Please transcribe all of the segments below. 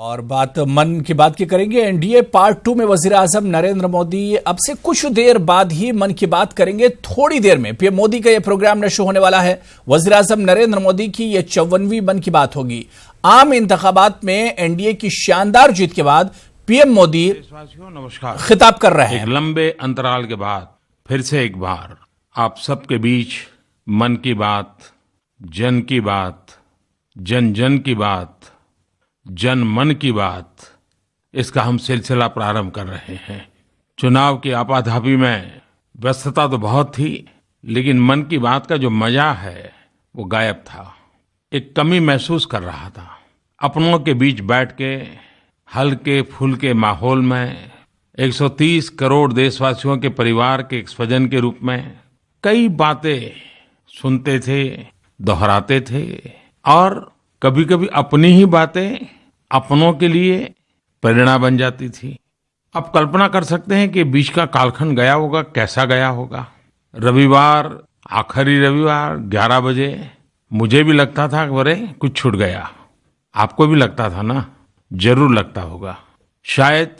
और बात मन की बात की करेंगे। एनडीए पार्ट 2 में वजीर आजम नरेंद्र मोदी अब से कुछ देर बाद ही मन की बात करेंगे। थोड़ी देर में पीएम मोदी का यह प्रोग्राम नशर होने वाला है। वजीर आजम नरेंद्र मोदी की यह 54वीं मन की बात होगी। आम इंतखाबात में एनडीए की शानदार जीत के बाद पीएम मोदी नमस्कार खिताब कर रहे हैं। एक लंबे अंतराल के बाद फिर से एक बार आप सबके बीच मन की बात, जन की बात, जन जन की बात, जन मन की बात, इसका हम सिलसिला प्रारंभ कर रहे हैं। चुनाव की आपाधापी में व्यस्तता तो बहुत थी, लेकिन मन की बात का जो मजा है वो गायब था। एक कमी महसूस कर रहा था। अपनों के बीच बैठ के हल्के फुल्के माहौल में 130 करोड़ देशवासियों के परिवार के एक स्वजन के रूप में कई बातें सुनते थे, दोहराते थे और कभी कभी अपनी ही बातें अपनों के लिए प्रेरणा बन जाती थी। अब कल्पना कर सकते हैं कि बीच का कालखंड गया होगा, कैसा गया होगा। रविवार, आखिरी रविवार 11 बजे मुझे भी लगता था कि अरे कुछ छूट गया। आपको भी लगता था ना? जरूर लगता होगा। शायद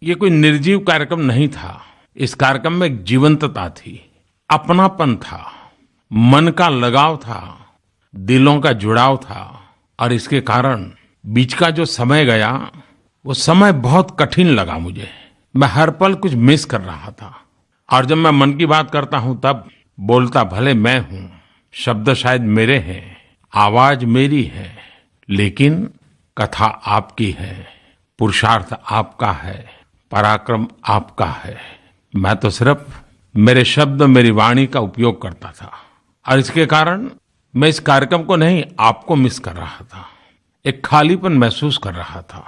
ये कोई निर्जीव कार्यक्रम नहीं था। इस कार्यक्रम में एक जीवंतता थी, अपनापन था, मन का लगाव था, दिलों का जुड़ाव था और इसके कारण बीच का जो समय गया वो समय बहुत कठिन लगा मुझे। मैं हर पल कुछ मिस कर रहा था। और जब मैं मन की बात करता हूं तब बोलता भले मैं हूं, शब्द शायद मेरे हैं, आवाज मेरी है, लेकिन कथा आपकी है, पुरुषार्थ आपका है, पराक्रम आपका है। मैं तो सिर्फ मेरे शब्द, मेरी वाणी का उपयोग करता था और इसके कारण मैं इस कार्यक्रम को नहीं, आपको मिस कर रहा था। एक खालीपन महसूस कर रहा था।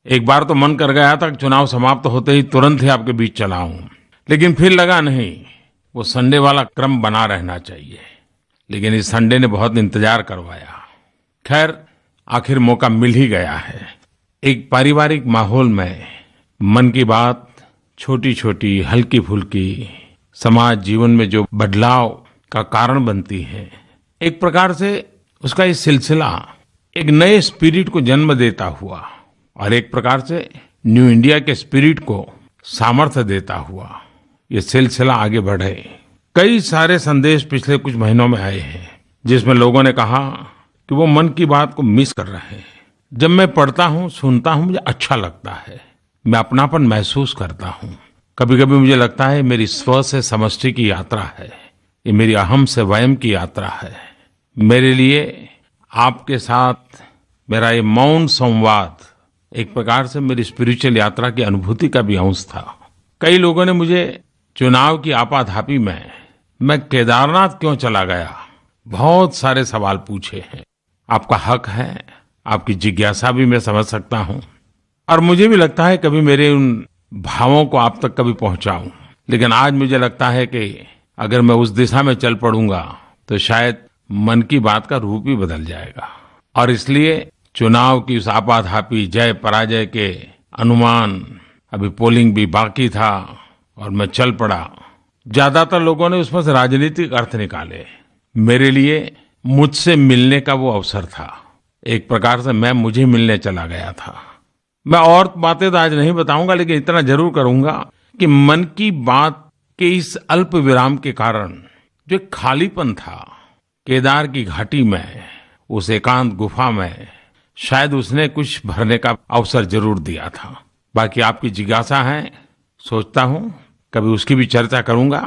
एक बार तो मन कर गया था कि चुनाव समाप्त होते ही तुरंत ही आपके बीच चला आऊं, लेकिन फिर लगा नहीं, वो संडे वाला क्रम बना रहना चाहिए। लेकिन इस संडे ने बहुत इंतजार करवाया। खैर, आखिर मौका मिल ही गया है। एक पारिवारिक माहौल में मन की बात छोटी छोटी, हल्की फुल्की, समाज जीवन में जो बदलाव का कारण बनती है, एक प्रकार से उसका ये सिलसिला एक नए स्पिरिट को जन्म देता हुआ और एक प्रकार से न्यू इंडिया के स्पिरिट को सामर्थ्य देता हुआ ये सिलसिला आगे बढ़े। कई सारे संदेश पिछले कुछ महीनों में आए हैं जिसमें लोगों ने कहा कि वो मन की बात को मिस कर रहे हैं। जब मैं पढ़ता हूँ, सुनता हूँ, मुझे अच्छा लगता है। मैं अपनापन महसूस करता हूँ। कभी कभी मुझे लगता है मेरी स्व से समष्टि की यात्रा है, ये मेरी अहम से वयम की यात्रा है। मेरे लिए आपके साथ मेरा ये मौन संवाद एक प्रकार से मेरी स्पिरिचुअल यात्रा की अनुभूति का भी अंश था। कई लोगों ने मुझे चुनाव की आपाधापी में मैं केदारनाथ क्यों चला गया, बहुत सारे सवाल पूछे हैं। आपका हक है, आपकी जिज्ञासा भी मैं समझ सकता हूं और मुझे भी लगता है कभी मेरे उन भावों को आप तक कभी पहुंचाऊं। लेकिन आज मुझे लगता है कि अगर मैं उस दिशा में चल पड़ूंगा तो शायद मन की बात का रूप ही बदल जाएगा। और इसलिए चुनाव की उस आपाधापी जय पराजय के अनुमान, अभी पोलिंग भी बाकी था और मैं चल पड़ा। ज्यादातर लोगों ने उसमें से राजनीतिक अर्थ निकाले। मेरे लिए मुझसे मिलने का वो अवसर था। एक प्रकार से मैं मुझे मिलने चला गया था। मैं और बातें तो आज नहीं बताऊंगा, लेकिन इतना जरूर करूंगा कि मन की बात के इस अल्प विराम के कारण जो एक खालीपन था केदार की घाटी में, उस एकांत गुफा में, शायद उसने कुछ भरने का अवसर जरूर दिया था। बाकी आपकी जिज्ञासा है, सोचता हूं कभी उसकी भी चर्चा करूंगा।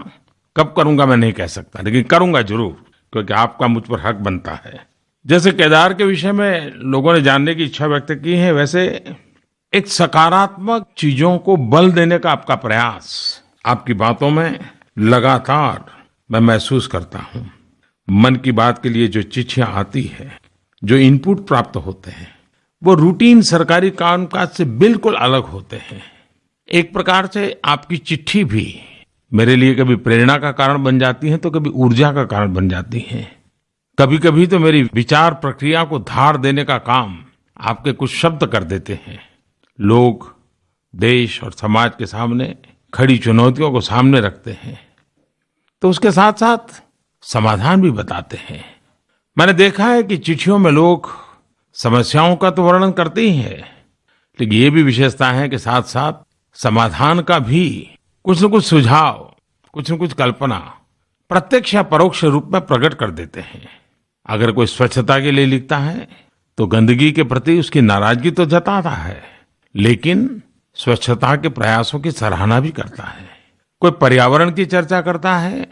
कब करूंगा मैं नहीं कह सकता, लेकिन करूंगा जरूर, क्योंकि आपका मुझ पर हक बनता है। जैसे केदार के विषय में लोगों ने जानने की इच्छा व्यक्त की है, वैसे एक सकारात्मक चीजों को बल देने का आपका प्रयास आपकी बातों में लगातार मैं महसूस करता हूं। मन की बात के लिए जो चिट्ठियां आती है, जो इनपुट प्राप्त होते हैं, वो रूटीन सरकारी कामकाज से बिल्कुल अलग होते हैं। एक प्रकार से आपकी चिट्ठी भी मेरे लिए कभी प्रेरणा का कारण बन जाती है तो कभी ऊर्जा का कारण बन जाती है। कभी कभी तो मेरी विचार प्रक्रिया को धार देने का काम आपके कुछ शब्द कर देते हैं। लोग देश और समाज के सामने खड़ी चुनौतियों को सामने रखते हैं तो उसके साथ साथ समाधान भी बताते हैं। मैंने देखा है कि चिट्ठियों में लोग समस्याओं का तो वर्णन करते ही हैं, लेकिन ये भी विशेषता है कि साथ साथ समाधान का भी कुछ न कुछ सुझाव, कुछ न कुछ कल्पना प्रत्यक्ष या परोक्ष रूप में प्रकट कर देते हैं। अगर कोई स्वच्छता के लिए लिखता है तो गंदगी के प्रति उसकी नाराजगी तो जताता है, लेकिन स्वच्छता के प्रयासों की सराहना भी करता है। कोई पर्यावरण की चर्चा करता है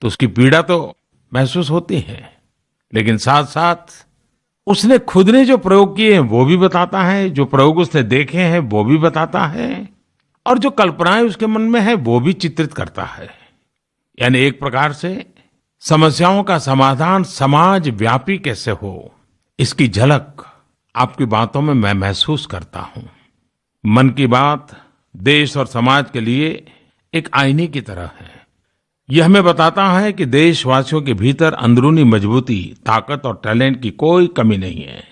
तो उसकी पीड़ा तो महसूस होती है, लेकिन साथ साथ उसने खुद ने जो प्रयोग किए हैं वो भी बताता है, जो प्रयोग उसने देखे हैं वो भी बताता है, और जो कल्पनाएं उसके मन में है वो भी चित्रित करता है। यानी एक प्रकार से समस्याओं का समाधान समाज व्यापी कैसे हो, इसकी झलक आपकी बातों में मैं महसूस करता हूं। मन की बात देश और समाज के लिए एक आईने की तरह है। यह हमें बताता है कि देशवासियों के भीतर अंदरूनी मजबूती, ताकत और टैलेंट की कोई कमी नहीं है।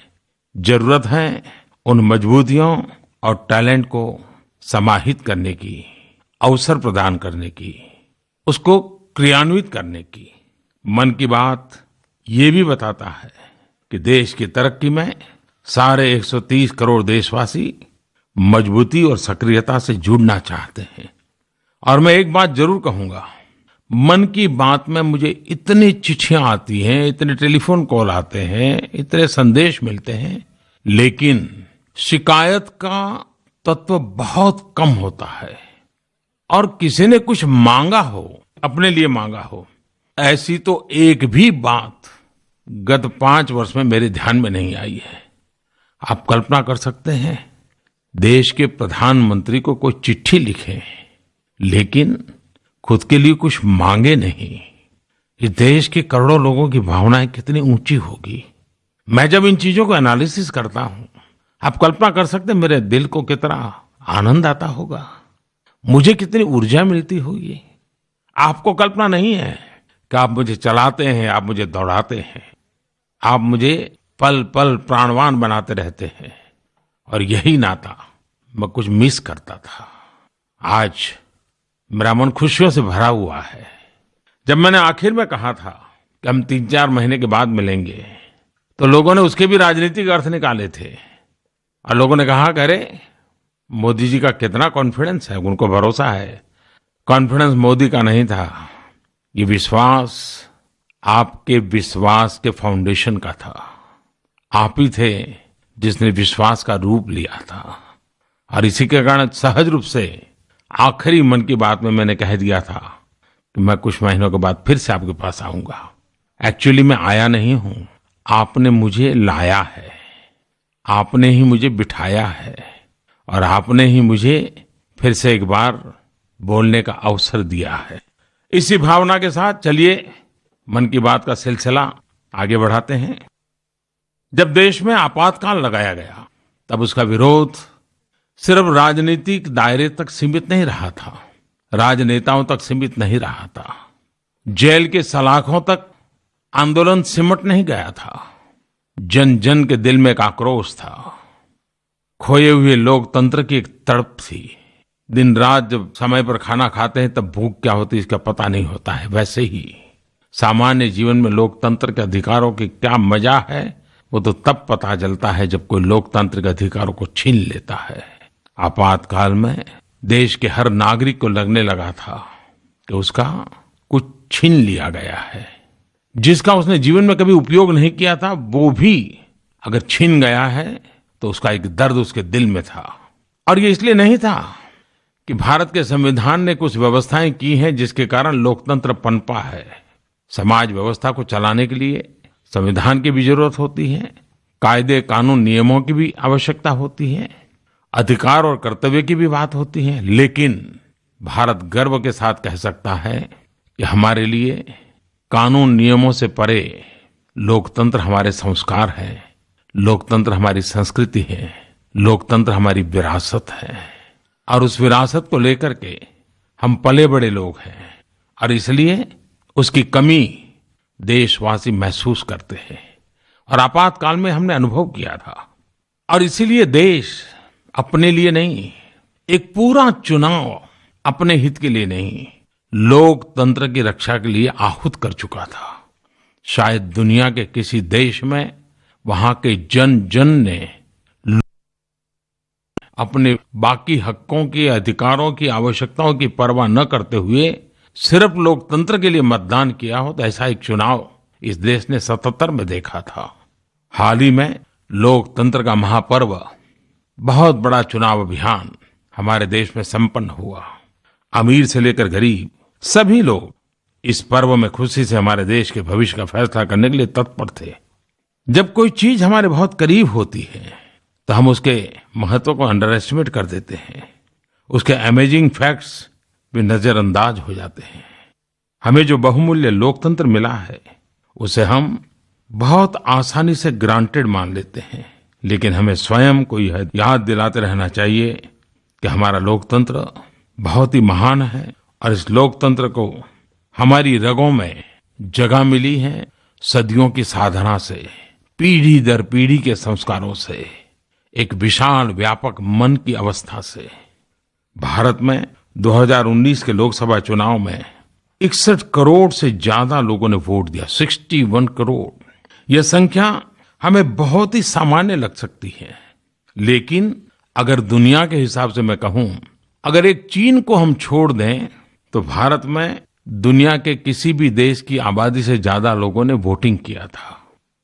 जरूरत है उन मजबूतियों और टैलेंट को समाहित करने की, अवसर प्रदान करने की, उसको क्रियान्वित करने की। मन की बात ये भी बताता है कि देश की तरक्की में सारे 130 करोड़ देशवासी मजबूती और सक्रियता से जुड़ना चाहते हैं। और मैं एक बात जरूर कहूंगा, मन की बात में मुझे इतनी चिट्ठियां आती हैं, इतने टेलीफोन कॉल आते हैं, इतने संदेश मिलते हैं, लेकिन शिकायत का तत्व बहुत कम होता है। और किसी ने कुछ मांगा हो, अपने लिए मांगा हो, ऐसी तो एक भी बात गत 5 वर्ष में मेरे ध्यान में नहीं आई है। आप कल्पना कर सकते हैं, देश के प्रधानमंत्री को कोई चिट्ठी लिखे लेकिन खुद के लिए कुछ मांगे नहीं। इस देश के करोड़ों लोगों की भावनाएं कितनी ऊंची होगी। मैं जब इन चीजों को एनालिसिस करता हूं, आप कल्पना कर सकते हैं मेरे दिल को कितना आनंद आता होगा, मुझे कितनी ऊर्जा मिलती होगी। आपको कल्पना नहीं है कि आप मुझे चलाते हैं, आप मुझे दौड़ाते हैं, आप मुझे पल पल प्राणवान बनाते रहते हैं, और यही नाता मैं कुछ मिस करता था। आज मेरा मन खुशियों से भरा हुआ है। जब मैंने आखिर में कहा था कि हम 3-4 महीने के बाद मिलेंगे, तो लोगों ने उसके भी राजनीतिक अर्थ निकाले थे, और लोगों ने कहा कि अरे मोदी जी का कितना कॉन्फिडेंस है, उनको भरोसा है। कॉन्फिडेंस मोदी का नहीं था, ये विश्वास आपके विश्वास के फाउंडेशन का था। आप ही थे जिसने विश्वास का रूप लिया था, और इसी के कारण सहज रूप से आखिरी मन की बात में मैंने कह दिया था कि मैं कुछ महीनों के बाद फिर से आपके पास आऊंगा। एक्चुअली मैं आया नहीं हूं, आपने मुझे लाया है, आपने ही मुझे बिठाया है, और आपने ही मुझे फिर से एक बार बोलने का अवसर दिया है। इसी भावना के साथ चलिए मन की बात का सिलसिला आगे बढ़ाते हैं। जब देश में आपातकाल लगाया गया, तब उसका विरोध सिर्फ राजनीतिक दायरे तक सीमित नहीं रहा था, राजनेताओं तक सीमित नहीं रहा था, जेल के सलाखों तक आंदोलन सिमट नहीं गया था। जन जन के दिल में एक आक्रोश था, खोए हुए लोकतंत्र की एक तड़प थी। दिन रात जब समय पर खाना खाते हैं तब भूख क्या होती है इसका पता नहीं होता है, वैसे ही सामान्य जीवन में लोकतंत्र के अधिकारों की क्या मजा है वो तो तब पता चलता है जब कोई लोकतांत्रिक अधिकारों को छीन लेता है। आपातकाल में देश के हर नागरिक को लगने लगा था कि उसका कुछ छीन लिया गया है, जिसका उसने जीवन में कभी उपयोग नहीं किया था वो भी अगर छीन गया है तो उसका एक दर्द उसके दिल में था। और ये इसलिए नहीं था कि भारत के संविधान ने कुछ व्यवस्थाएं की हैं जिसके कारण लोकतंत्र पनपा है। समाज व्यवस्था को चलाने के लिए संविधान की भी जरूरत होती है, कायदे कानून नियमों की भी आवश्यकता होती है, अधिकार और कर्तव्य की भी बात होती है। लेकिन भारत गर्व के साथ कह सकता है कि हमारे लिए कानून नियमों से परे लोकतंत्र हमारे संस्कार है, लोकतंत्र हमारी संस्कृति है, लोकतंत्र हमारी विरासत है, और उस विरासत को लेकर के हम पले बड़े लोग हैं, और इसलिए उसकी कमी देशवासी महसूस करते हैं। और आपातकाल में हमने अनुभव किया था, और इसीलिए देश अपने लिए नहीं, एक पूरा चुनाव अपने हित के लिए नहीं, लोकतंत्र की रक्षा के लिए आहूत कर चुका था। शायद दुनिया के किसी देश में वहां के जन जन ने अपने बाकी हकों की, अधिकारों की, आवश्यकताओं की परवाह न करते हुए सिर्फ लोकतंत्र के लिए मतदान किया हो, तो ऐसा एक चुनाव इस देश ने 77 में देखा था। हाल ही में लोकतंत्र का महापर्व, बहुत बड़ा चुनाव अभियान हमारे देश में संपन्न हुआ। अमीर से लेकर गरीब सभी लोग इस पर्व में खुशी से हमारे देश के भविष्य का फैसला करने के लिए तत्पर थे। जब कोई चीज हमारे बहुत करीब होती है तो हम उसके महत्व को अंडर एस्टिमेट कर देते हैं, उसके अमेजिंग फैक्ट्स भी नजरअंदाज हो जाते हैं। हमें जो बहुमूल्य लोकतंत्र मिला है उसे हम बहुत आसानी से ग्रांटेड मान लेते हैं, लेकिन हमें स्वयं को यह याद दिलाते रहना चाहिए कि हमारा लोकतंत्र बहुत ही महान है और इस लोकतंत्र को हमारी रगों में जगह मिली है सदियों की साधना से, पीढ़ी दर पीढ़ी के संस्कारों से, एक विशाल व्यापक मन की अवस्था से। भारत में 2019 के लोकसभा चुनाव में 61 करोड़ से ज्यादा लोगों ने वोट दिया, 61 करोड़। यह संख्या हमें बहुत ही सामान्य लग सकती है, लेकिन अगर दुनिया के हिसाब से मैं कहूं, अगर एक चीन को हम छोड़ दें तो भारत में दुनिया के किसी भी देश की आबादी से ज्यादा लोगों ने वोटिंग किया था।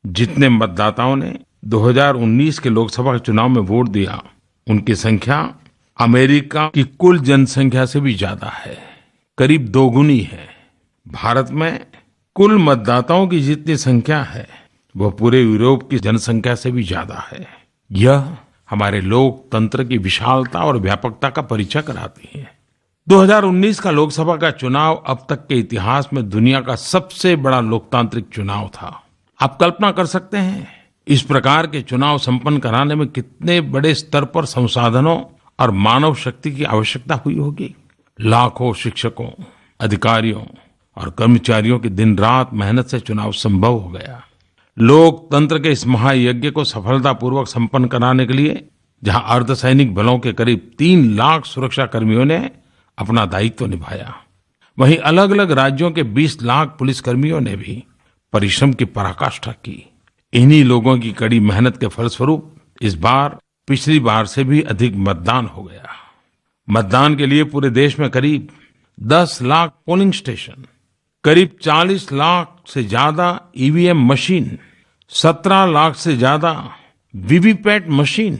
जितने मतदाताओं ने 2019 के लोकसभा चुनाव में वोट दिया, उनकी संख्या अमेरिका की कुल जनसंख्या से भी ज्यादा है, करीब दोगुनी है। भारत में कुल मतदाताओं की जितनी संख्या है वह पूरे यूरोप की जनसंख्या से भी ज्यादा है। यह हमारे लोकतंत्र की विशालता और व्यापकता का परिचय कराती है। 2019 का लोकसभा का चुनाव अब तक के इतिहास में दुनिया का सबसे बड़ा लोकतांत्रिक चुनाव था। आप कल्पना कर सकते हैं इस प्रकार के चुनाव संपन्न कराने में कितने बड़े स्तर पर संसाधनों और मानव शक्ति की आवश्यकता हुई होगी। लाखों शिक्षकों, अधिकारियों और कर्मचारियों की दिन रात मेहनत से चुनाव संभव हो गया। लोकतंत्र के इस महायज्ञ को सफलतापूर्वक संपन्न कराने के लिए जहां अर्धसैनिक बलों के करीब 3 लाख सुरक्षा कर्मियों ने अपना दायित्व निभाया, वहीं अलग अलग राज्यों के 20 लाख पुलिसकर्मियों ने भी परिश्रम की पराकाष्ठा की। इन्हीं लोगों की कड़ी मेहनत के फलस्वरूप इस बार पिछली बार से भी अधिक मतदान हो गया। मतदान के लिए पूरे देश में करीब 10 लाख पोलिंग स्टेशन, करीब 40 लाख से ज्यादा ईवीएम मशीन, 17 लाख से ज्यादा वीवीपैट मशीन।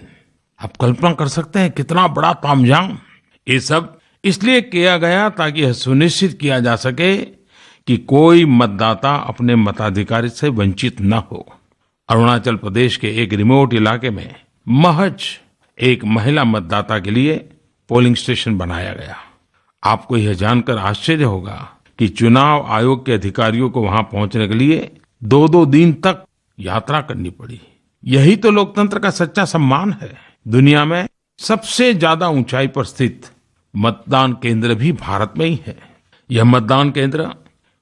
आप कल्पना कर सकते हैं कितना बड़ा तामझाम। ये सब इसलिए किया गया ताकि यह सुनिश्चित किया जा सके कि कोई मतदाता अपने मताधिकार से वंचित न हो। अरुणाचल प्रदेश के एक रिमोट इलाके में महज एक महिला मतदाता के लिए पोलिंग स्टेशन बनाया गया। आपको यह जानकर आश्चर्य होगा कि चुनाव आयोग के अधिकारियों को वहां पहुंचने के लिए 2-2 दिन तक यात्रा करनी पड़ी। यही तो लोकतंत्र का सच्चा सम्मान है। दुनिया में सबसे ज्यादा ऊंचाई पर स्थित मतदान केंद्र भी भारत में ही है। यह मतदान केंद्र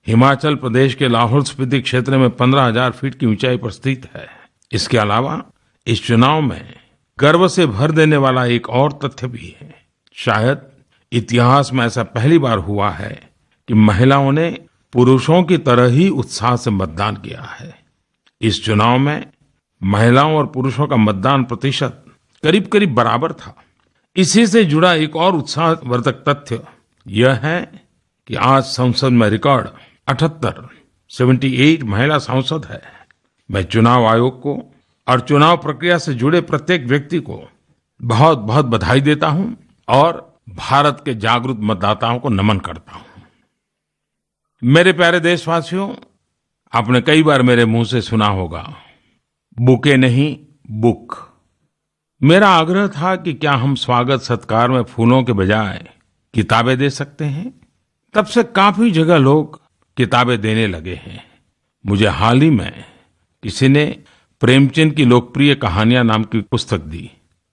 हिमाचल प्रदेश के लाहौल स्पीति क्षेत्र में 15,000 फीट की ऊंचाई पर स्थित है। इसके अलावा इस चुनाव में गर्व से भर देने वाला एक और तथ्य भी है। शायद इतिहास में ऐसा पहली बार हुआ है कि महिलाओं ने पुरुषों की तरह ही उत्साह से मतदान किया है। इस चुनाव में महिलाओं और पुरुषों का मतदान प्रतिशत करीब करीब बराबर था। इसी से जुड़ा एक और उत्साहवर्धक तथ्य यह है कि आज संसद में रिकॉर्ड 78 महिला सांसद है। मैं चुनाव आयोग को और चुनाव प्रक्रिया से जुड़े प्रत्येक व्यक्ति को बहुत बहुत बधाई देता हूं और भारत के जागरूक मतदाताओं को नमन करता हूं। मेरे प्यारे देशवासियों, आपने कई बार मेरे मुंह से सुना होगा, बुके नहीं बुक। मेरा आग्रह था कि क्या हम स्वागत सत्कार में फूलों के बजाय किताबें दे सकते हैं। तब से काफी जगह लोग किताबें देने लगे हैं। मुझे हाल ही में किसी ने प्रेमचंद की लोकप्रिय कहानियां नाम की पुस्तक दी।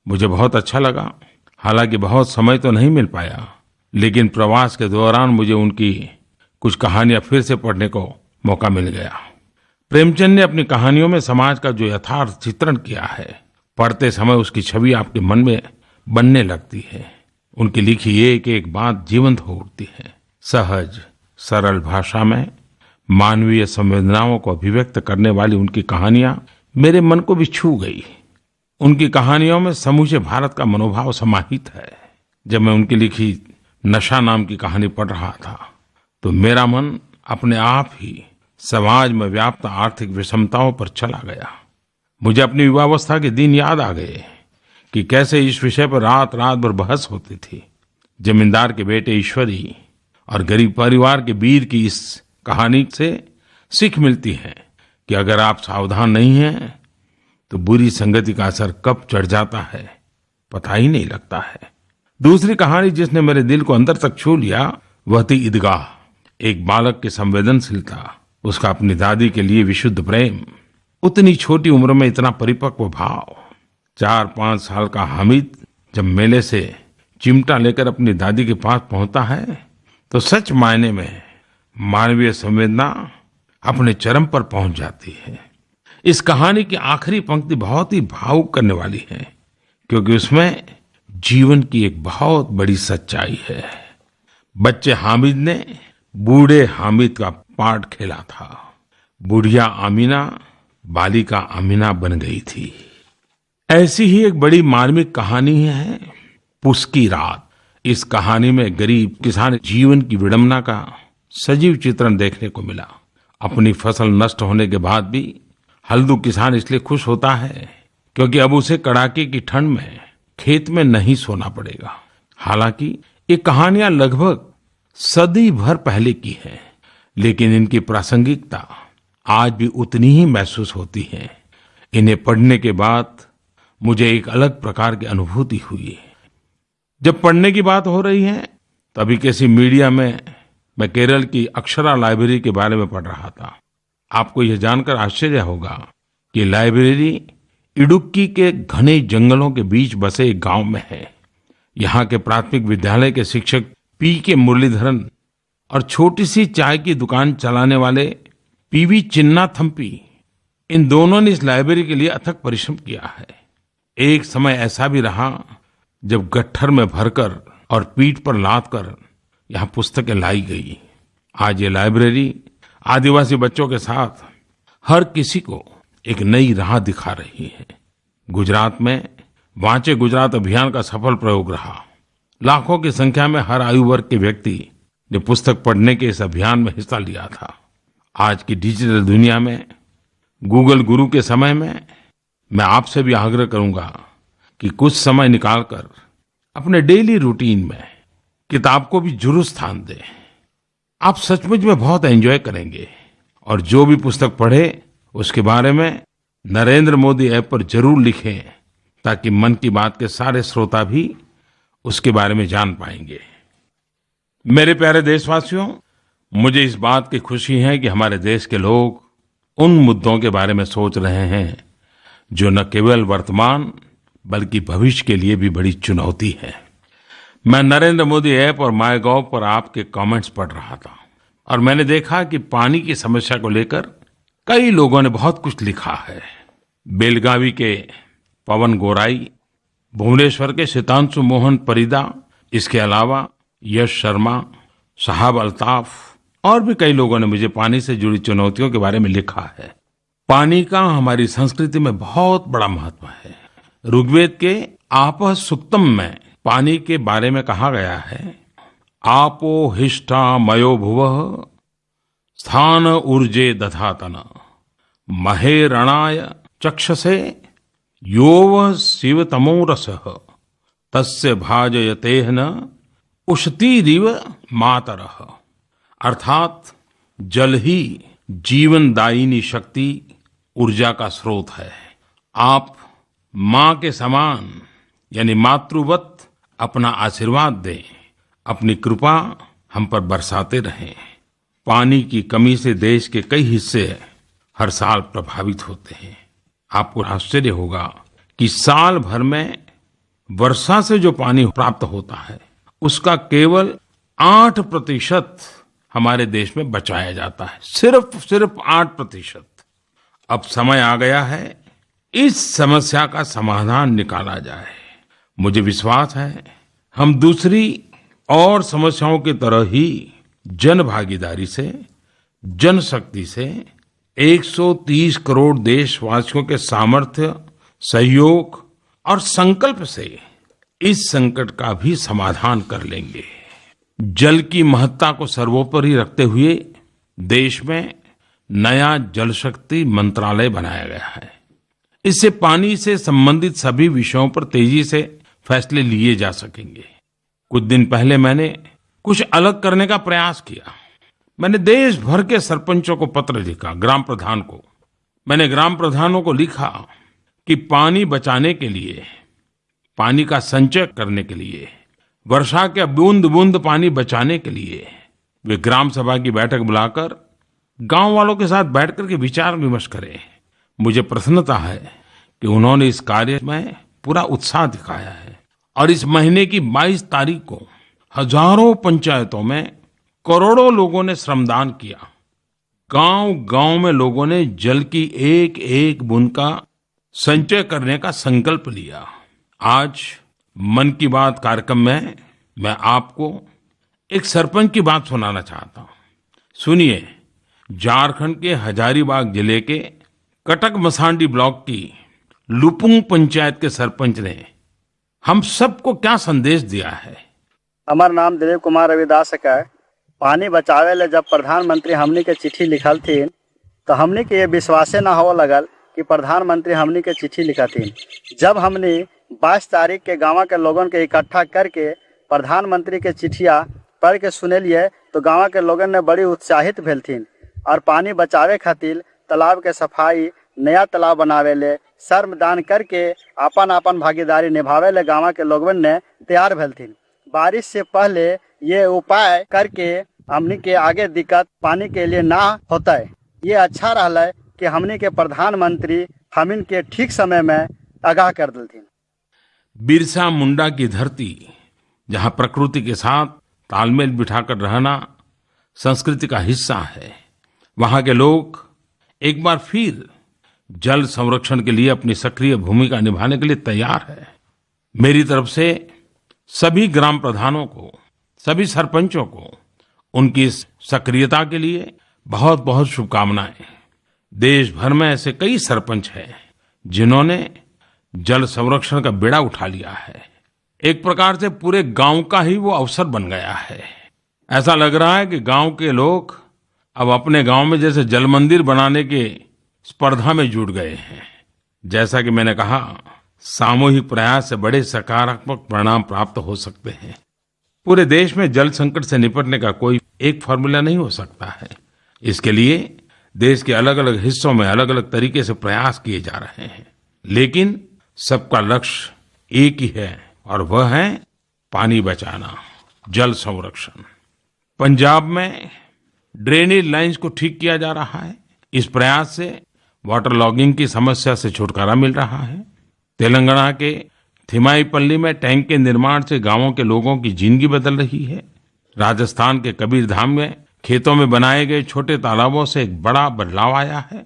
मुझे बहुत अच्छा लगा। हालांकि बहुत समय तो नहीं मिल पाया, लेकिन प्रवास के दौरान मुझे उनकी कुछ कहानियां फिर से पढ़ने को मौका मिल गया। प्रेमचंद ने अपनी कहानियों में समाज का जो यथार्थ चित्रण किया है, पढ़ते समय उसकी छवि आपके मन में बनने लगती है। उनकी लिखी एक एक बात जीवंत हो उठती है। सहज सरल भाषा में मानवीय संवेदनाओं को अभिव्यक्त करने वाली उनकी कहानियां मेरे मन को भी छू गई। उनकी कहानियों में समूचे भारत का मनोभाव समाहित है। जब मैं उनकी लिखी नशा नाम की कहानी पढ़ रहा था तो मेरा मन अपने आप ही समाज में व्याप्त आर्थिक विषमताओं पर चला गया। मुझे अपनी युवावस्था के दिन याद आ गए कि कैसे इस विषय पर रात रात भर बहस होती थी। जमींदार के बेटे ईश्वरी और गरीब परिवार के वीर की इस कहानी से सीख मिलती है कि अगर आप सावधान नहीं हैं तो बुरी संगति का असर कब चढ़ जाता है पता ही नहीं लगता है। दूसरी कहानी जिसने मेरे दिल को अंदर तक छू लिया वह थी ईदगाह। एक बालक की संवेदनशीलता, उसका अपनी दादी के लिए विशुद्ध प्रेम, उतनी छोटी उम्र में इतना परिपक्व भाव। 4-5 साल का हामिद जब मेले से चिमटा लेकर अपनी दादी के पास पहुंचता है तो सच मायने में मानवीय संवेदना अपने चरम पर पहुंच जाती है। इस कहानी की आखिरी पंक्ति बहुत ही भावुक करने वाली है क्योंकि उसमें जीवन की एक बहुत बड़ी सच्चाई है। बच्चे हामिद ने बूढ़े हामिद का पार्ट खेला था। बुढ़िया आमीना बालिका आमीना बन गई थी। ऐसी ही एक बड़ी मार्मिक कहानी है पुस की रात। इस कहानी में गरीब किसान जीवन की विडंबना का सजीव चित्रण देखने को मिला। अपनी फसल नष्ट होने के बाद भी हल्दू किसान इसलिए खुश होता है क्योंकि अब उसे कड़ाके की ठंड में खेत में नहीं सोना पड़ेगा। हालांकि ये कहानियां लगभग सदी भर पहले की हैं, लेकिन इनकी प्रासंगिकता आज भी उतनी ही महसूस होती है। इन्हें पढ़ने के बाद मुझे एक अलग प्रकार की अनुभूति हुई। जब पढ़ने की बात हो रही है तभी किसी मीडिया में मैं केरल की अक्षरा लाइब्रेरी के बारे में पढ़ रहा था। आपको यह जानकर आश्चर्य होगा कि लाइब्रेरी इडुक्की के घने जंगलों के बीच बसे एक गांव में है। यहाँ के प्राथमिक विद्यालय के शिक्षक पी.के. मुरलीधरन और छोटी सी चाय की दुकान चलाने वाले पी.वी. चिन्ना थम्पी, इन दोनों ने इस लाइब्रेरी के लिए अथक परिश्रम किया है। एक समय ऐसा भी रहा जब गट्ठर में भरकर और पीठ पर लाद कर यहाँ पुस्तकें लाई गई। आज ये लाइब्रेरी आदिवासी बच्चों के साथ हर किसी को एक नई राह दिखा रही है। गुजरात में वांचे गुजरात अभियान का सफल प्रयोग रहा। लाखों की संख्या में हर आयु वर्ग के व्यक्ति ने पुस्तक पढ़ने के इस अभियान में हिस्सा लिया था। आज की डिजिटल दुनिया में गूगल गुरु के समय में मैं आपसे भी आग्रह करूंगा कि कुछ समय निकालकर अपने डेली रूटीन में किताब को भी जरूर स्थान दें। आप सचमुच में बहुत एंजॉय करेंगे और जो भी पुस्तक पढ़े उसके बारे में नरेंद्र मोदी ऐप पर जरूर लिखें ताकि मन की बात के सारे श्रोता भी उसके बारे में जान पाएंगे। मेरे प्यारे देशवासियों, मुझे इस बात की खुशी है कि हमारे देश के लोग उन मुद्दों के बारे में सोच रहे हैं जो न केवल वर्तमान बल्कि भविष्य के लिए भी बड़ी चुनौती है। मैं नरेंद्र मोदी ऐप और माईगॉव पर आपके कमेंट्स पढ़ रहा था और मैंने देखा कि पानी की समस्या को लेकर कई लोगों ने बहुत कुछ लिखा है। बेलगावी के पवन गोराई, भुवनेश्वर के सितांशु मोहन परिदा, इसके अलावा यश शर्मा, साहब अल्ताफ और भी कई लोगों ने मुझे पानी से जुड़ी चुनौतियों के बारे में लिखा है। पानी का हमारी संस्कृति में बहुत बड़ा महत्व है। ऋग्वेद के आपः सुक्तम में पानी के बारे में कहा गया है, आपो हिष्ठा मयो भुवः स्थान ऊर्जे दधातन महे रणाय चक्षसे योव शिवतमो रसः तस्य भाजयतेह न उषतीरिव मातरः। अर्थात जल ही जीवनदायिनी शक्ति, ऊर्जा का स्रोत है। आप माँ के समान यानी मातृवत अपना आशीर्वाद दें, अपनी कृपा हम पर बरसाते रहें। पानी की कमी से देश के कई हिस्से हर साल प्रभावित होते हैं। आपको आश्चर्य होगा कि साल भर में वर्षा से जो पानी प्राप्त होता है उसका केवल 8% हमारे देश में बचाया जाता है। सिर्फ 8%। अब समय आ गया है इस समस्या का समाधान निकाला जाए। मुझे विश्वास है हम दूसरी और समस्याओं की तरह ही जन भागीदारी से, जनशक्ति से 130 करोड़ देशवासियों के सामर्थ्य, सहयोग और संकल्प से इस संकट का भी समाधान कर लेंगे। जल की महत्ता को सर्वोपरि रखते हुए देश में नया जल शक्ति मंत्रालय बनाया गया है। इससे पानी से संबंधित सभी विषयों पर तेजी से फैसले लिए जा सकेंगे। कुछ दिन पहले मैंने कुछ अलग करने का प्रयास किया। मैंने देश भर के सरपंचों को पत्र लिखा, ग्राम प्रधान को। मैंने ग्राम प्रधानों को लिखा कि पानी बचाने के लिए, पानी का संचय करने के लिए, वर्षा के बूंद बूंद पानी बचाने के लिए वे ग्राम सभा की बैठक बुलाकर गांव वालों के साथ बैठकर के विचार विमर्श करें। मुझे प्रसन्नता है कि उन्होंने इस कार्य में पूरा उत्साह दिखाया है और इस महीने की 22 तारीख को हजारों पंचायतों में करोड़ों लोगों ने श्रमदान किया। गांव गांव में लोगों ने जल की एक एक बूंद का संचय करने का संकल्प लिया। आज मन की बात कार्यक्रम में मैं आपको एक सरपंच की बात सुनाना चाहता हूं। सुनिए, झारखंड के हजारीबाग जिले के कटक मसांडी ब्लॉक की लुपुंग पंचायत के सरपंच ने हम सबको क्या संदेश दिया है। हमार नाम दिलीप कुमार रविदास है। पानी बचावे ले जब प्रधानमंत्री हमनी के चिट्ठी लिखल थी तो हमनी के ये विश्वासे ना हो लगल कि प्रधानमंत्री हमनी के चिट्ठी लिखा थी। जब हमनी 22 तारीख के गाँव के लोगों के इकट्ठा करके प्रधानमंत्री के चिट्ठिया पढ़ के सुनेलिए तो गाँव के लोगों ने बड़ी उत्साहित भेल थी और पानी बचावे खातिर तालाब के सफाई, नया तालाब बनावे ले, श्रमदान करके अपन अपन भागीदारी निभावे ले गाँव के लोगों ने तैयार भेल थी। बारिश से पहले ये उपाय करके हमनी के आगे दिक्कत पानी के लिए ना होता है। ये अच्छा रहा है कि हमनी के प्रधानमंत्री हमिन के ठीक समय में आगाह कर दिलथिन। बिरसा मुंडा की धरती, जहां प्रकृति के साथ तालमेल बिठाकर रहना संस्कृति का हिस्सा है, वहां के लोग एक बार फिर जल संरक्षण के लिए अपनी सक्रिय भूमिका निभाने के लिए तैयार है। मेरी तरफ से सभी ग्राम प्रधानों को, सभी सरपंचों को उनकी इस सक्रियता के लिए बहुत बहुत शुभकामनाएं। देश भर में ऐसे कई सरपंच हैं जिन्होंने जल संरक्षण का बेड़ा उठा लिया है। एक प्रकार से पूरे गांव का ही वो अवसर बन गया है। ऐसा लग रहा है कि गांव के लोग अब अपने गांव में जैसे जल मंदिर बनाने के स्पर्धा में जुट गए हैं। जैसा कि मैंने कहा, सामूहिक प्रयास से बड़े सकारात्मक परिणाम प्राप्त हो सकते हैं। पूरे देश में जल संकट से निपटने का कोई एक फॉर्मूला नहीं हो सकता है। इसके लिए देश के अलग अलग हिस्सों में अलग अलग तरीके से प्रयास किए जा रहे हैं, लेकिन सबका लक्ष्य एक ही है और वह है पानी बचाना, जल संरक्षण। पंजाब में ड्रेनेज लाइंस को ठीक किया जा रहा है। इस प्रयास से वाटर लॉगिंग की समस्या से छुटकारा मिल रहा है। तेलंगाना के थिमाईपल्ली में टैंक के निर्माण से गांवों के लोगों की जिंदगी बदल रही है। राजस्थान के कबीरधाम में खेतों में बनाए गए छोटे तालाबों से एक बड़ा बदलाव आया है।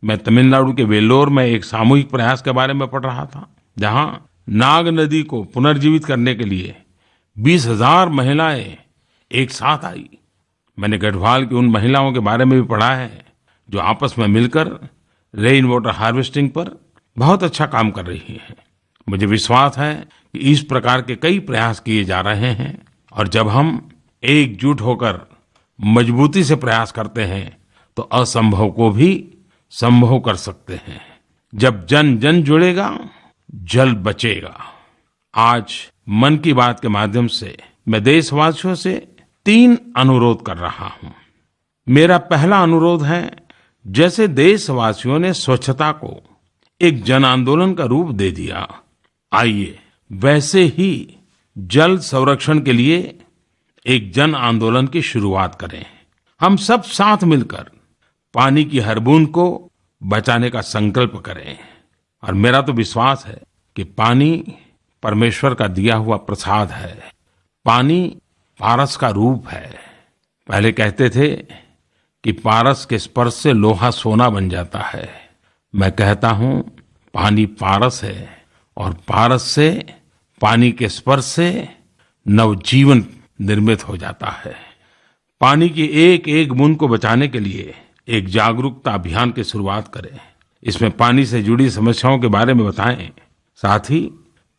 मैं तमिलनाडु के वेल्लोर में एक सामूहिक प्रयास के बारे में पढ़ रहा था, जहां नाग नदी को पुनर्जीवित करने के लिए 20,000 महिलाएं एक साथ आई। मैंने गढ़वाल की उन महिलाओं के बारे में भी पढ़ा है जो आपस में मिलकर रेन वाटर हार्वेस्टिंग पर बहुत अच्छा काम कर रही है। मुझे विश्वास है कि इस प्रकार के कई प्रयास किए जा रहे हैं और जब हम एकजुट होकर मजबूती से प्रयास करते हैं तो असंभव को भी संभव कर सकते हैं। जब जन जन जुड़ेगा, जल बचेगा। आज मन की बात के माध्यम से मैं देशवासियों से 3 अनुरोध कर रहा हूं। मेरा पहला अनुरोध है, जैसे देशवासियों ने स्वच्छता को एक जन आंदोलन का रूप दे दिया, आइए वैसे ही जल संरक्षण के लिए एक जन आंदोलन की शुरुआत करें। हम सब साथ मिलकर पानी की हर बूंद को बचाने का संकल्प करें। और मेरा तो विश्वास है कि पानी परमेश्वर का दिया हुआ प्रसाद है। पानी पारस का रूप है। पहले कहते थे कि पारस के स्पर्श से लोहा सोना बन जाता है। मैं कहता हूं पानी पारस है और पारस से, पानी के स्पर्श से नवजीवन निर्मित हो जाता है। पानी की एक एक बूंद को बचाने के लिए एक जागरूकता अभियान की शुरुआत करें। इसमें पानी से जुड़ी समस्याओं के बारे में बताएं, साथ ही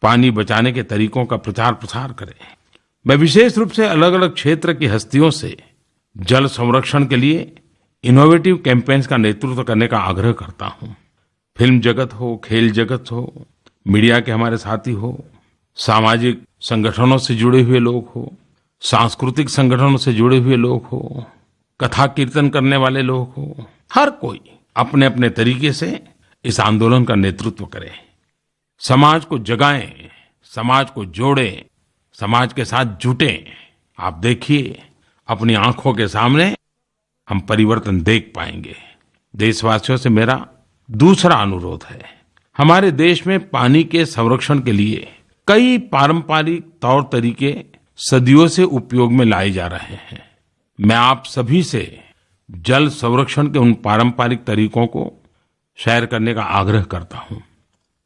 पानी बचाने के तरीकों का प्रचार प्रसार करें। मैं विशेष रूप से अलग अलग क्षेत्र की हस्तियों से जल संरक्षण के लिए इनोवेटिव कैंपेन्स का नेतृत्व करने का आग्रह करता हूं। फिल्म जगत हो, खेल जगत हो, मीडिया के हमारे साथी हो, सामाजिक संगठनों से जुड़े हुए लोग हो, सांस्कृतिक संगठनों से जुड़े हुए लोग हो, कथा कीर्तन करने वाले लोग हो, हर कोई अपने अपने तरीके से इस आंदोलन का नेतृत्व करे। समाज को जगाएं, समाज को जोड़ें, समाज के साथ जुटें। आप देखिए, अपनी आंखों के सामने हम परिवर्तन देख पाएंगे। देशवासियों से मेरा दूसरा अनुरोध है, हमारे देश में पानी के संरक्षण के लिए कई पारंपरिक तौर तरीके सदियों से उपयोग में लाए जा रहे हैं। मैं आप सभी से जल संरक्षण के उन पारंपरिक तरीकों को शेयर करने का आग्रह करता हूं।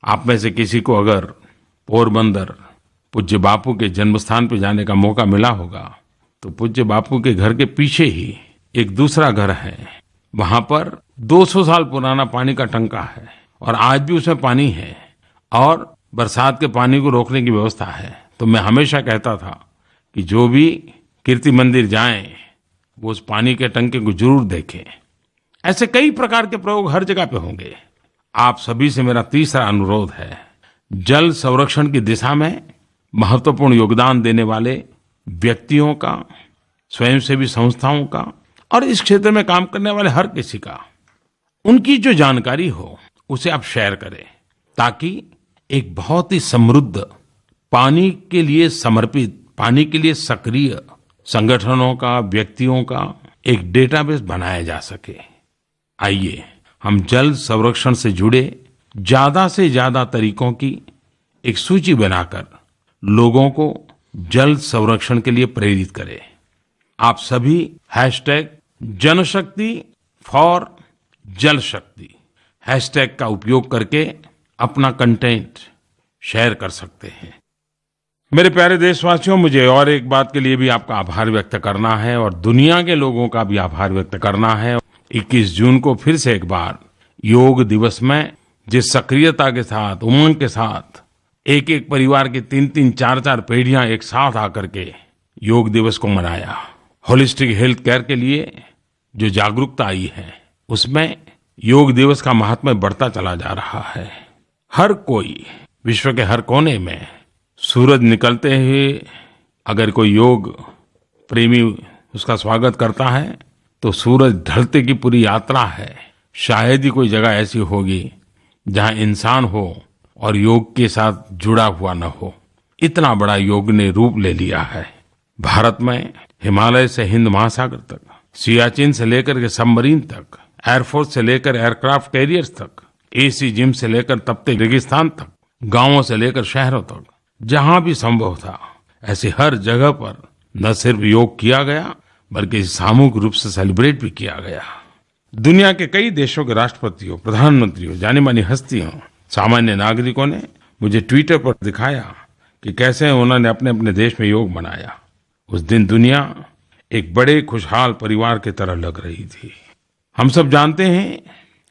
आप में से किसी को अगर पोरबंदर पूज्य बापू के जन्मस्थान पर जाने का मौका मिला होगा तो पूज्य बापू के घर के पीछे ही एक दूसरा घर है। वहां पर 200 साल पुराना पानी का टंका है और आज भी उसमें पानी है और बरसात के पानी को रोकने की व्यवस्था है। तो मैं हमेशा कहता था कि जो भी कीर्ति मंदिर जाएं वो उस पानी के टंके को जरूर देखें। ऐसे कई प्रकार के प्रयोग हर जगह पे होंगे। आप सभी से मेरा तीसरा अनुरोध है, जल संरक्षण की दिशा में महत्वपूर्ण योगदान देने वाले व्यक्तियों का, स्वयंसेवी संस्थाओं का और इस क्षेत्र में काम करने वाले हर किसी का, उनकी जो जानकारी हो उसे आप शेयर करें, ताकि एक बहुत ही समृद्ध पानी के लिए समर्पित, पानी के लिए सक्रिय संगठनों का, व्यक्तियों का एक डेटाबेस बनाया जा सके। आइए हम जल संरक्षण से जुड़े ज्यादा से ज्यादा तरीकों की एक सूची बनाकर लोगों को जल संरक्षण के लिए प्रेरित करें। आप सभी #जनशक्ति फॉर जल शक्ति हैशटैग का उपयोग करके अपना कंटेंट शेयर कर सकते हैं। मेरे प्यारे देशवासियों, मुझे और एक बात के लिए भी आपका आभार व्यक्त करना है और दुनिया के लोगों का भी आभार व्यक्त करना है। 21 जून को फिर से एक बार योग दिवस में जिस सक्रियता के साथ, उमंग के साथ एक एक परिवार की 3-3, 4-4 पीढ़ियां एक साथ आकर के योग दिवस को मनाया, होलिस्टिक हेल्थ केयर के लिए जो जागरूकता आई है उसमें योग दिवस का महात्म्य बढ़ता चला जा रहा है। हर कोई विश्व के हर कोने में सूरज निकलते हुए अगर कोई योग प्रेमी उसका स्वागत करता है तो सूरज ढलते की पूरी यात्रा है। शायद ही कोई जगह ऐसी होगी जहां इंसान हो और योग के साथ जुड़ा हुआ न हो। इतना बड़ा योग ने रूप ले लिया है। भारत में हिमालय से हिंद महासागर तक, सियाचिन से लेकर के सबमरीन तक, एयरफोर्स से लेकर एयरक्राफ्ट कैरियर्स तक, एसी जिम से लेकर तपते रेगिस्तान तक, गांवों से लेकर शहरों तक, जहां भी संभव था ऐसी हर जगह पर न सिर्फ योग किया गया बल्कि सामूहिक रूप से सेलिब्रेट भी किया गया। दुनिया के कई देशों के राष्ट्रपतियों, प्रधानमंत्रियों, जानी मानी हस्तियों, सामान्य नागरिकों ने मुझे ट्विटर पर दिखाया कि कैसे उन्होंने अपने अपने देश में योग मनाया। उस दिन दुनिया एक बड़े खुशहाल परिवार की तरह लग रही थी। हम सब जानते हैं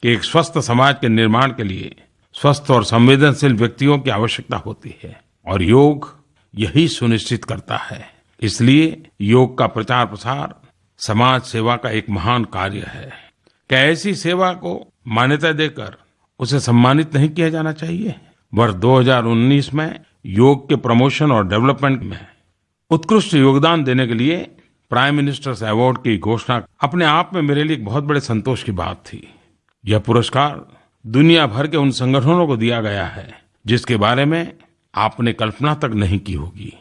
कि एक स्वस्थ समाज के निर्माण के लिए स्वस्थ और संवेदनशील व्यक्तियों की आवश्यकता होती है और योग यही सुनिश्चित करता है। इसलिए योग का प्रचार प्रसार समाज सेवा का एक महान कार्य है। क्या ऐसी सेवा को मान्यता देकर उसे सम्मानित नहीं किया जाना चाहिए? वर्ष 2019 में योग के प्रमोशन और डेवलपमेंट में उत्कृष्ट योगदान देने के लिए प्राइम मिनिस्टर्स अवार्ड की घोषणा अपने आप में मेरे लिए एक बहुत बड़े संतोष की बात थी। यह पुरस्कार दुनिया भर के उन संगठनों को दिया गया है जिसके बारे में आपने कल्पना तक नहीं की होगी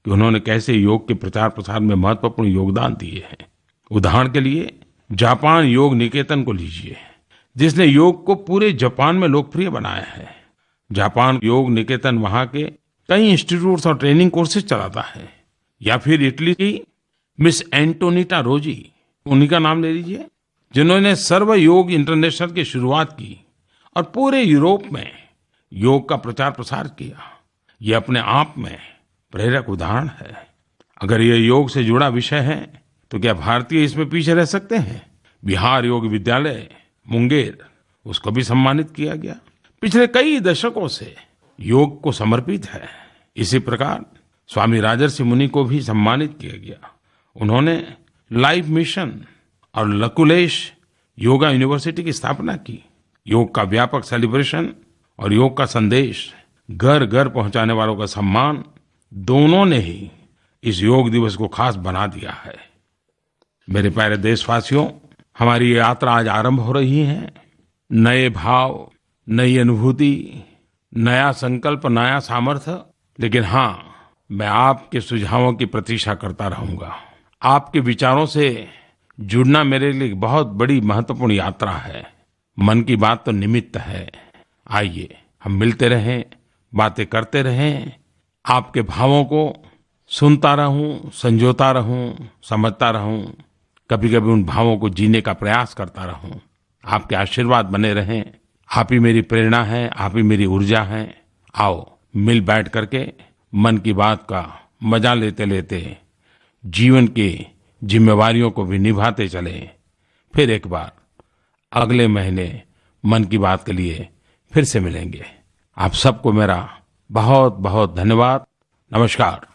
कि उन्होंने कैसे योग के प्रचार प्रसार में महत्वपूर्ण योगदान दिए हैं। उदाहरण के लिए जापान योग निकेतन को लीजिए, जिसने योग को पूरे जापान में लोकप्रिय बनाया है। जापान योग निकेतन वहां के कई इंस्टीट्यूट्स और ट्रेनिंग कोर्सेज चलाता है। या फिर इटली की मिस एंटोनिटा रोजी, उन्हीं का नाम ले लीजिए, जिन्होंने सर्व योग इंटरनेशनल की शुरुआत की और पूरे यूरोप में योग का प्रचार प्रसार किया। ये अपने आप में प्रेरक उदाहरण है। अगर ये योग से जुड़ा विषय है तो क्या भारतीय इसमें पीछे रह सकते हैं? बिहार योग विद्यालय मुंगेर, उसको भी सम्मानित किया गया। पिछले कई दशकों से योग को समर्पित है। इसी प्रकार स्वामी राजर्षि मुनि को भी सम्मानित किया गया। उन्होंने लाइफ मिशन और लकुलेश योगा यूनिवर्सिटी की स्थापना की। योग का व्यापक सेलिब्रेशन और योग का संदेश घर घर पहुंचाने वालों का सम्मान, दोनों ने ही इस योग दिवस को खास बना दिया है। मेरे प्यारे देशवासियों, हमारी ये यात्रा आज आरंभ हो रही है। नए भाव, नई अनुभूति, नया संकल्प, नया सामर्थ्य। लेकिन हाँ, मैं आपके सुझावों की प्रतीक्षा करता रहूंगा। आपके विचारों से जुड़ना मेरे लिए बहुत बड़ी महत्वपूर्ण यात्रा है। मन की बात तो निमित्त है। आइए हम मिलते रहें, बातें करते रहें, आपके भावों को सुनता रहूं, संजोता रहूं, समझता रहूं, कभी कभी उन भावों को जीने का प्रयास करता रहूं। आपके आशीर्वाद बने रहें। आप ही मेरी प्रेरणा है, आप ही मेरी ऊर्जा है। आओ मिल बैठ करके मन की बात का मजा लेते लेते जीवन की जिम्मेवारियों को भी निभाते चलें। फिर एक बार अगले महीने मन की बात के लिए फिर से मिलेंगे। आप सबको मेरा बहुत बहुत धन्यवाद। नमस्कार।